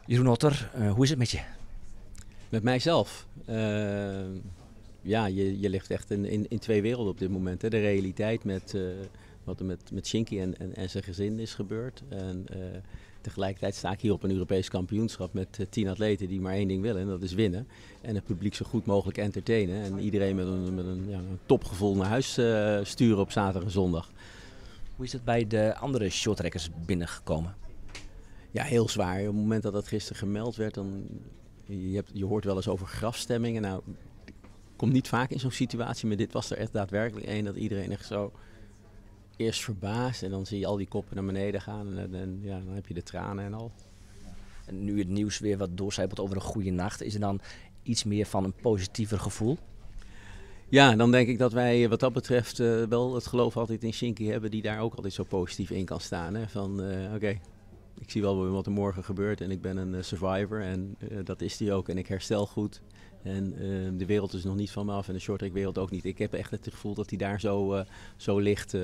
Jeroen Otter, hoe is het met je? Met mijzelf. Ja, je ligt echt in twee werelden op dit moment. Hè. De realiteit met wat er met Shinky en zijn gezin is gebeurd. En tegelijkertijd sta ik hier op een Europees kampioenschap met 10 atleten die maar één ding willen. En dat is winnen. En het publiek zo goed mogelijk entertainen. En iedereen met een topgevoel naar huis sturen op zaterdag en zondag. Hoe is het bij de andere shorttrackers binnengekomen? Ja, heel zwaar. Op het moment dat dat gisteren gemeld werd, dan... Je hoort wel eens over grafstemmingen. Nou, komt niet vaak in zo'n situatie, maar dit was er echt daadwerkelijk één dat iedereen echt zo eerst verbaasd en dan zie je al die koppen naar beneden gaan en ja, dan heb je de tranen en al. En nu het nieuws weer wat doorcijpelt over een goede nacht, is er dan iets meer van een positiever gevoel? Ja, dan denk ik dat wij wat dat betreft wel het geloof altijd in Shinky hebben die daar ook altijd zo positief in kan staan. Hè? Van oké, ik zie wel wat er morgen gebeurt en ik ben een survivor en dat is die ook en ik herstel goed. En de wereld is nog niet van me af en de shorttrack wereld ook niet. Ik heb echt het gevoel dat hij daar zo ligt.